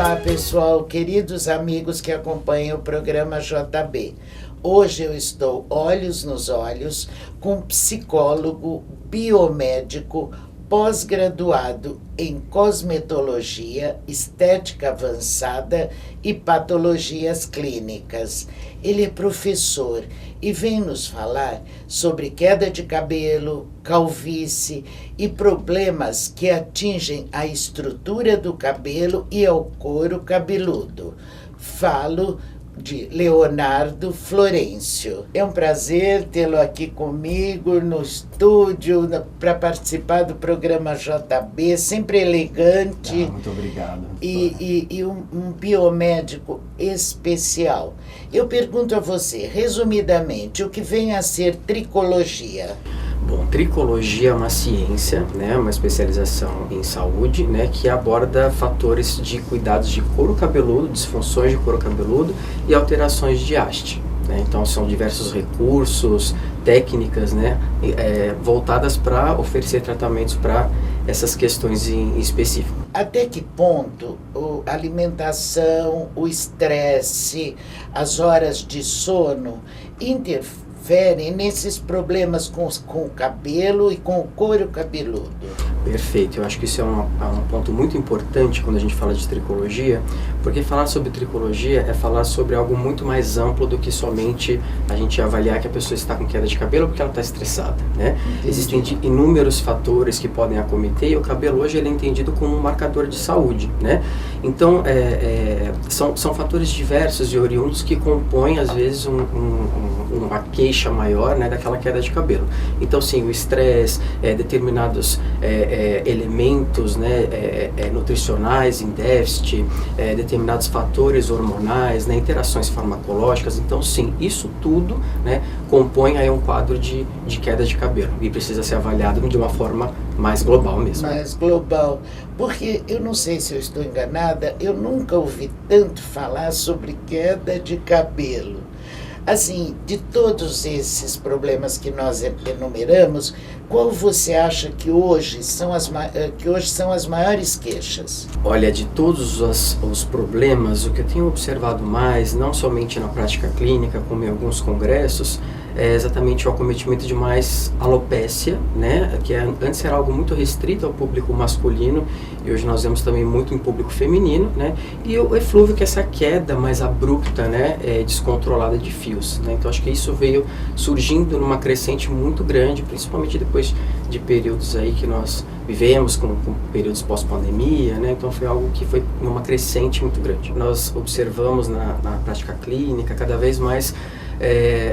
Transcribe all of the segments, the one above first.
Olá, pessoal, queridos amigos que acompanham o programa JB. Hoje eu estou olhos nos olhos com um psicólogo biomédico pós-graduado em cosmetologia, estética avançada e patologias clínicas. Ele é professor e vem nos falar sobre queda de cabelo, calvície e problemas que atingem a estrutura do cabelo e ao couro cabeludo. Falo de Leonardo Florencio. É um prazer tê-lo aqui comigo no estúdio para participar do programa JB, sempre elegante. Muito obrigado. E um biomédico especial. Eu pergunto a você, resumidamente, o que vem a ser tricologia? Bom, tricologia é uma ciência, né, uma especialização em saúde, né, que aborda fatores de cuidados de couro cabeludo, disfunções de couro cabeludo e alterações de haste. Né? Então são diversos recursos, técnicas, né, voltadas para oferecer tratamentos para essas questões em específico. Até que ponto a alimentação, o estresse, as horas de sono interferem nesses problemas com o cabelo e com o couro cabeludo? Perfeito, eu acho que isso é um ponto muito importante quando a gente fala de tricologia, porque falar sobre tricologia é falar sobre algo muito mais amplo do que somente a gente avaliar que a pessoa está com queda de cabelo porque ela está estressada, né? Existem inúmeros fatores que podem acometer e o cabelo hoje ele é entendido como um marcador de saúde, né? Então, são fatores diversos e oriundos que compõem, às vezes, uma queixa maior, né, daquela queda de cabelo. Então, sim, o estresse, determinados elementos, né, nutricionais em déficit, determinados fatores hormonais, né, interações farmacológicas. Então, sim, isso tudo, né, compõe aí um quadro de queda de cabelo e precisa ser avaliado de uma forma mais global mesmo. Mais global, porque eu não sei se eu estou enganada, eu nunca ouvi tanto falar sobre queda de cabelo. Assim, de todos esses problemas que nós enumeramos, qual você acha que hoje são as maiores queixas? Olha, de todos os problemas, o que eu tenho observado mais, não somente na prática clínica, como em alguns congressos, é exatamente o acometimento de mais alopécia, né? Que antes era algo muito restrito ao público masculino e hoje nós vemos também muito em público feminino, né? E o eflúvio, que é essa queda mais abrupta, né? Descontrolada de fios, né? Então acho que isso veio surgindo numa crescente muito grande, principalmente depois de períodos aí que nós vivemos com períodos pós-pandemia, né? Então foi algo que foi numa crescente muito grande. Nós observamos na prática clínica cada vez mais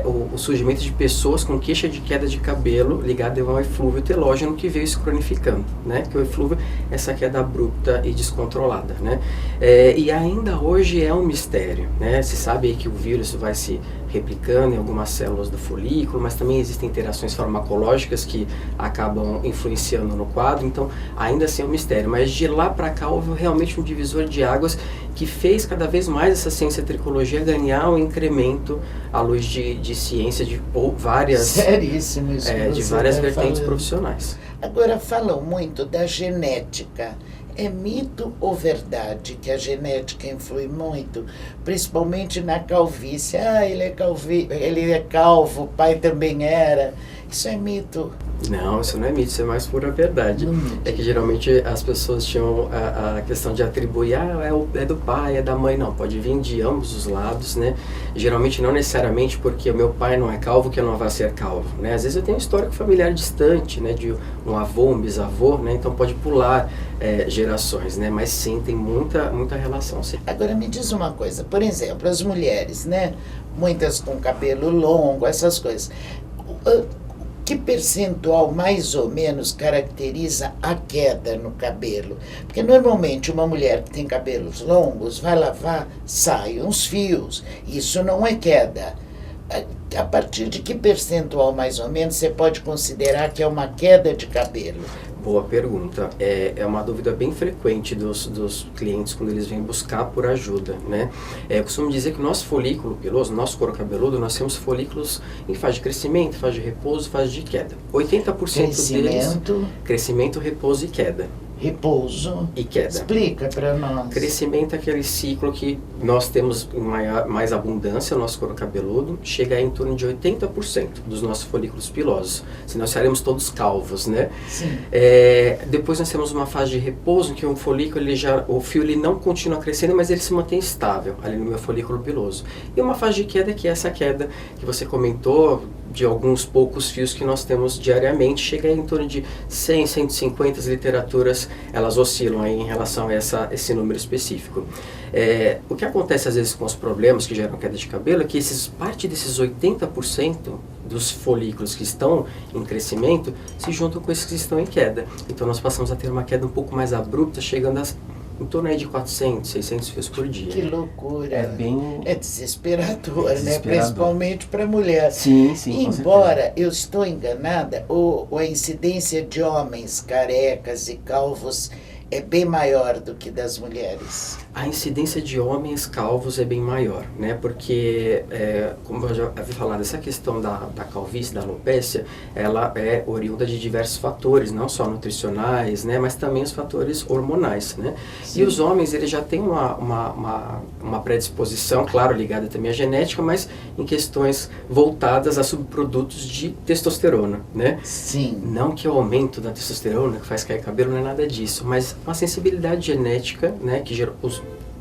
o surgimento de pessoas com queixa de queda de cabelo ligada ao eflúvio telógeno que veio se cronificando, né? Que o eflúvio é essa queda abrupta e descontrolada, né? E ainda hoje é um mistério, né? Se sabe aí que o vírus vai se replicando em algumas células do folículo, mas também existem interações farmacológicas que acabam influenciando no quadro, então ainda assim é um mistério. Mas de lá para cá houve realmente um divisor de águas que fez cada vez mais essa ciência tricologia ganhar um incremento à luz de ciência de várias, seríssimo isso de várias vertentes profissionais. Agora falam muito da genética. É mito ou verdade que a genética influi muito, principalmente na calvície? Ele é calvo, o pai também era. Isso é mito? Não, isso não é mito, isso é mais pura verdade. É que geralmente as pessoas tinham a questão de atribuir, é do pai, é da mãe. Não, pode vir de ambos os lados, né? Geralmente não necessariamente porque o meu pai não é calvo que eu não vá ser calvo, né? Às vezes eu tenho um histórico familiar distante, né? De um avô, um bisavô, né? Então pode pular gerações, né? Mas sim, tem muita relação. Sim. Agora me diz uma coisa, por exemplo, as mulheres, né? Muitas com cabelo longo, essas coisas. Que percentual mais ou menos caracteriza a queda no cabelo? Porque normalmente uma mulher que tem cabelos longos vai lavar, saem uns fios. Isso não é queda. A partir de que percentual mais ou menos você pode considerar que é uma queda de cabelo? Boa pergunta. É uma dúvida bem frequente dos clientes quando eles vêm buscar por ajuda, né? Eu costumo dizer que o nosso folículo piloso, nosso couro cabeludo, nós temos folículos em fase de crescimento, fase de repouso, fase de queda. 80% deles, crescimento, repouso e queda. repouso e queda. Explica para nós. Crescimento é aquele ciclo que nós temos em mais abundância no nosso couro cabeludo, chega a em torno de 80% dos nossos folículos pilosos, senão seremos todos calvos, né? Sim. Depois nós temos uma fase de repouso, em que o folículo, o fio ele não continua crescendo, mas ele se mantém estável ali no meu folículo piloso. E uma fase de queda, que é essa queda que você comentou, de alguns poucos fios que nós temos diariamente, chega em torno de 100, 150, as literaturas, elas oscilam aí em relação a esse número específico. O que acontece às vezes com os problemas que geram queda de cabelo é que parte desses 80% dos folículos que estão em crescimento se juntam com esses que estão em queda. Então nós passamos a ter uma queda um pouco mais abrupta, chegando em torno aí de 400, 600 fios por dia. Que loucura. É desesperador, né? Principalmente para mulher. Sim, sim. Embora eu estou enganada, a incidência de homens carecas e calvos é bem maior do que das mulheres. A incidência de homens calvos é bem maior, né? Porque, como eu já havia falado, essa questão da calvície, da alopécia, ela é oriunda de diversos fatores, não só nutricionais, né? Mas também os fatores hormonais, né? Sim. E os homens, eles já têm uma predisposição, claro, ligada também à genética, mas em questões voltadas a subprodutos de testosterona, né? Sim. Não que o aumento da testosterona, que faz cair cabelo, não é nada disso, mas uma sensibilidade genética, né, que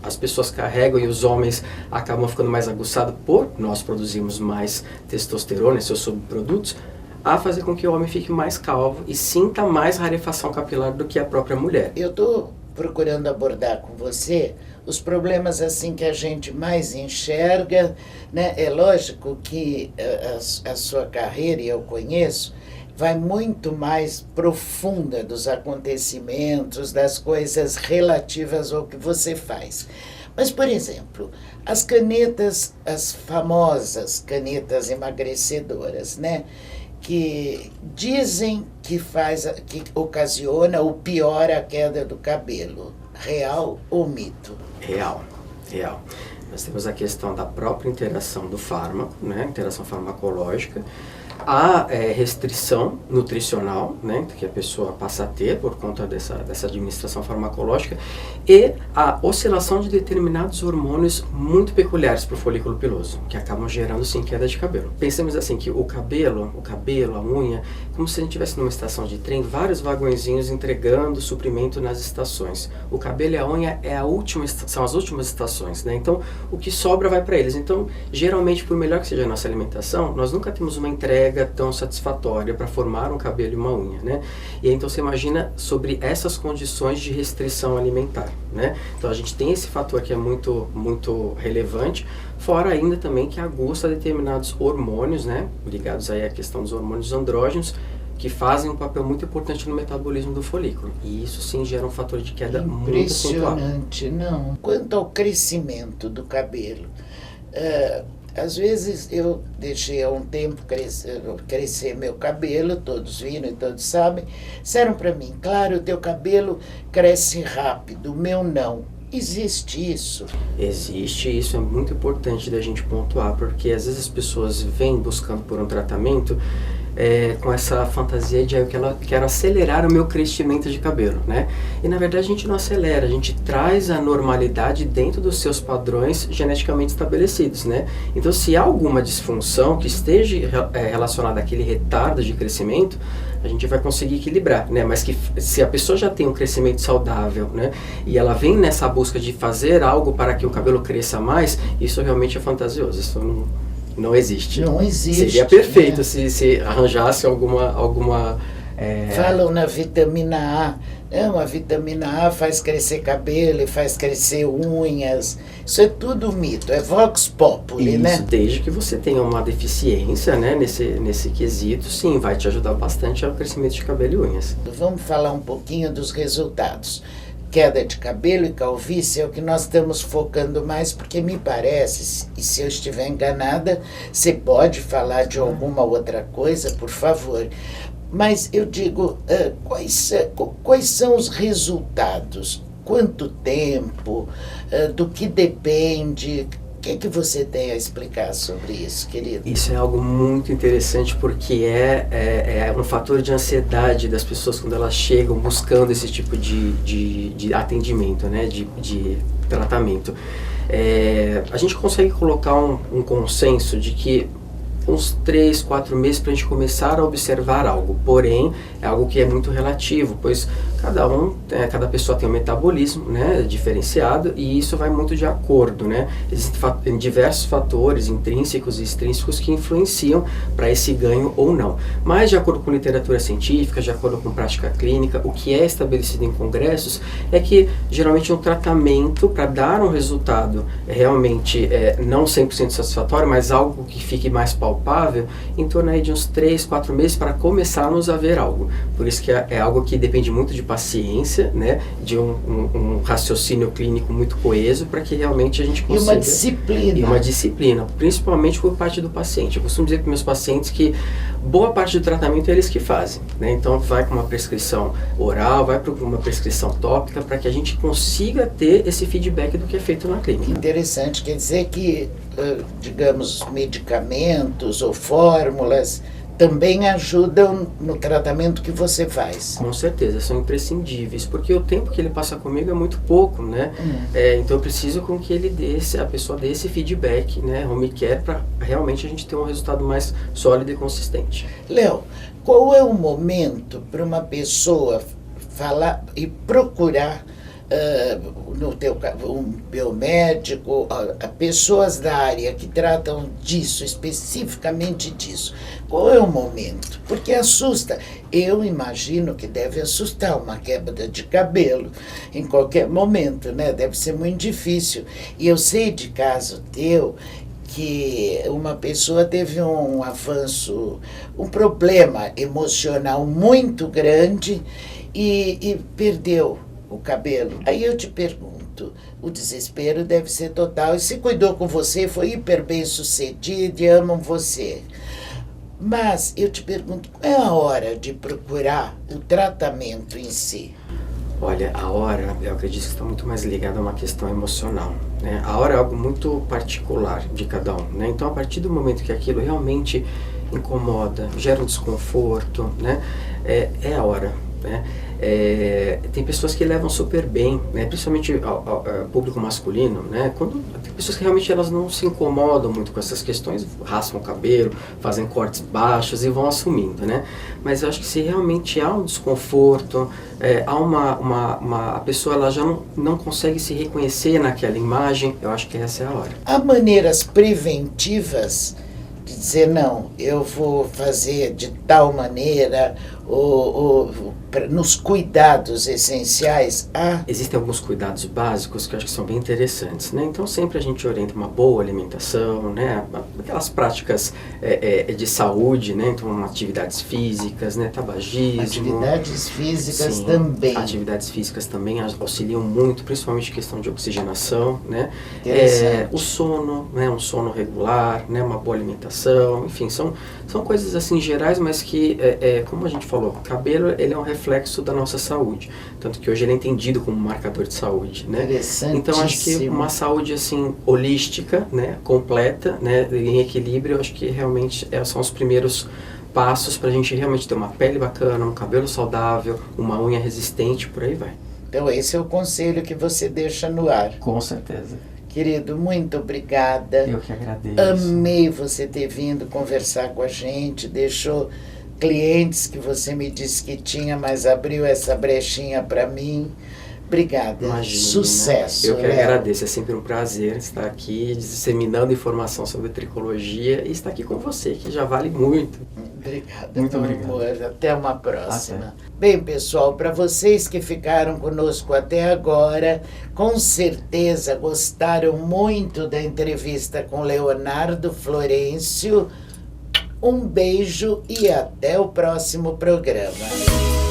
as pessoas carregam e os homens acabam ficando mais aguçados por nós produzirmos mais testosterona e seus subprodutos, a fazer com que o homem fique mais calvo e sinta mais rarefação capilar do que a própria mulher. Eu estou procurando abordar com você os problemas assim que a gente mais enxerga, né? É lógico que a sua carreira, e eu conheço, vai muito mais profunda dos acontecimentos, das coisas relativas ao que você faz. Mas, por exemplo, as canetas, as famosas canetas emagrecedoras, né? Que dizem que ocasiona ou piora a queda do cabelo. Real ou mito? Real. Nós temos a questão da própria interação do fármaco, né? Interação farmacológica. A restrição nutricional, né, que a pessoa passa a ter por conta dessa administração farmacológica, e a oscilação de determinados hormônios muito peculiares para o folículo piloso, que acabam gerando sim queda de cabelo. Pensemos assim que o cabelo, a unha, como se a gente estivesse numa estação de trem, vários vagõezinhos entregando suprimento nas estações. O cabelo e a unha são as últimas estações, né? Então o que sobra vai para eles. Então, geralmente, por melhor que seja a nossa alimentação, nós nunca temos uma entrega tão satisfatória para formar um cabelo e uma unha, né? E aí, então você imagina sobre essas condições de restrição alimentar, né? Então a gente tem esse fator que é muito, muito relevante, fora ainda também que aguça determinados hormônios, né? Ligados aí à questão dos hormônios andrógenos, que fazem um papel muito importante no metabolismo do folículo. E isso sim gera um fator de queda muito acentuado. Impressionante, não? Quanto ao crescimento do cabelo, às vezes eu deixei há um tempo crescer meu cabelo, todos viram e todos sabem, disseram para mim, claro, o teu cabelo cresce rápido, o meu não. Existe isso? Existe, isso é muito importante da gente pontuar, porque às vezes as pessoas vêm buscando por um tratamento com essa fantasia de que ela quer acelerar o meu crescimento de cabelo, né? E na verdade a gente não acelera, a gente traz a normalidade dentro dos seus padrões geneticamente estabelecidos, né? Então se há alguma disfunção que esteja relacionada àquele retardo de crescimento, a gente vai conseguir equilibrar, né? Mas que se a pessoa já tem um crescimento saudável, né? E ela vem nessa busca de fazer algo para que o cabelo cresça mais, isso realmente é fantasioso, isso não existe. Não existe. Seria perfeito, né? se arranjasse alguma Falam na vitamina A. Não, a vitamina A faz crescer cabelo e faz crescer unhas. Isso é tudo mito, é vox populi, isso, né? Desde que você tenha uma deficiência, né, nesse quesito, sim, vai te ajudar bastante ao crescimento de cabelo e unhas. Vamos falar um pouquinho dos resultados. Queda de cabelo e calvície é o que nós estamos focando mais, porque me parece, e se eu estiver enganada, você pode falar de alguma outra coisa, por favor. Mas eu digo, quais são os resultados? Quanto tempo? Do que depende? O que você tem a explicar sobre isso, querido? Isso é algo muito interessante porque é um fator de ansiedade das pessoas quando elas chegam buscando esse tipo de atendimento, né, de tratamento. A gente consegue colocar um consenso de que uns 3, 4 meses para a gente começar a observar algo, porém é algo que é muito relativo, pois cada pessoa tem um metabolismo, né, diferenciado, e isso vai muito de acordo, né? Existem diversos fatores intrínsecos e extrínsecos que influenciam para esse ganho ou não. Mas de acordo com literatura científica, de acordo com prática clínica, o que é estabelecido em congressos é que geralmente um tratamento para dar um resultado realmente não 100% satisfatório, mas algo que fique mais palpável, em torno aí de uns 3, 4 meses para começarmos a ver algo. Por isso que é algo que depende muito de paciência, né, de um raciocínio clínico muito coeso para que realmente a gente consiga... E uma disciplina. E uma disciplina, principalmente por parte do paciente. Eu costumo dizer para meus pacientes que boa parte do tratamento é eles que fazem, né? Então vai com uma prescrição oral, vai para uma prescrição tópica para que a gente consiga ter esse feedback do que é feito na clínica. Interessante, quer dizer que, digamos, medicamentos ou fórmulas também ajudam no tratamento que você faz. Com certeza, são imprescindíveis, porque o tempo que ele passa comigo é muito pouco, né? Então eu preciso com que a pessoa dê esse feedback, né, home care, para realmente a gente ter um resultado mais sólido e consistente. Léo, qual é o momento para uma pessoa falar e procurar no teu caso, um biomédico, pessoas da área que tratam disso, especificamente disso? Qual é o momento? Porque assusta. Eu imagino que deve assustar uma queda de cabelo em qualquer momento, né? Deve ser muito difícil. E eu sei de caso teu que uma pessoa teve um avanço, um problema emocional muito grande e perdeu o cabelo. Aí eu te pergunto, o desespero deve ser total. E se cuidou com você, foi hiper bem sucedido e amam você. Mas eu te pergunto, qual é a hora de procurar o tratamento em si? Olha, a hora, eu acredito que está muito mais ligada a uma questão emocional, né? A hora é algo muito particular de cada um, né? Então, a partir do momento que aquilo realmente incomoda, gera um desconforto, né? É a hora, né? Tem pessoas que levam super bem, né? Principalmente ao público masculino, né? Tem pessoas que realmente elas não se incomodam muito com essas questões, raspam o cabelo, fazem cortes baixos e vão assumindo, né? Mas eu acho que se realmente há um desconforto, a pessoa ela já não consegue se reconhecer naquela imagem, eu acho que essa é a hora. Há maneiras preventivas de dizer, não, eu vou fazer de tal maneira, nos cuidados essenciais? Existem alguns cuidados básicos que eu acho que são bem interessantes, né? Então sempre a gente orienta uma boa alimentação, né? Aquelas práticas de saúde, né? Então atividades físicas, né? Tabagismo. Atividades físicas. Sim, também. Atividades físicas também auxiliam muito, principalmente questão de oxigenação, né? O sono, né? Um sono regular, né? Uma boa alimentação, enfim, são coisas assim gerais, mas que, como a gente falou, o cabelo ele é um reflexo da nossa saúde, tanto que hoje ele é entendido como marcador de saúde, né? Então acho que uma saúde assim holística, né, completa, né, em equilíbrio, acho que realmente são os primeiros passos para a gente realmente ter uma pele bacana, um cabelo saudável, uma unha resistente, por aí vai. Então esse é o conselho que você deixa no ar. Com certeza. Querido, muito obrigada. Eu que agradeço. Amei você ter vindo conversar com a gente, deixou clientes que você me disse que tinha, mas abriu essa brechinha para mim. Obrigada. Imagina, sucesso. Né? Eu que agradeço, é sempre um prazer estar aqui disseminando informação sobre tricologia e estar aqui com você, que já vale muito. Obrigada, muito meu obrigado. amor. Até uma próxima. Até. Bem, pessoal, para vocês que ficaram conosco até agora, com certeza gostaram muito da entrevista com Leonardo Florencio. Um beijo e até o próximo programa.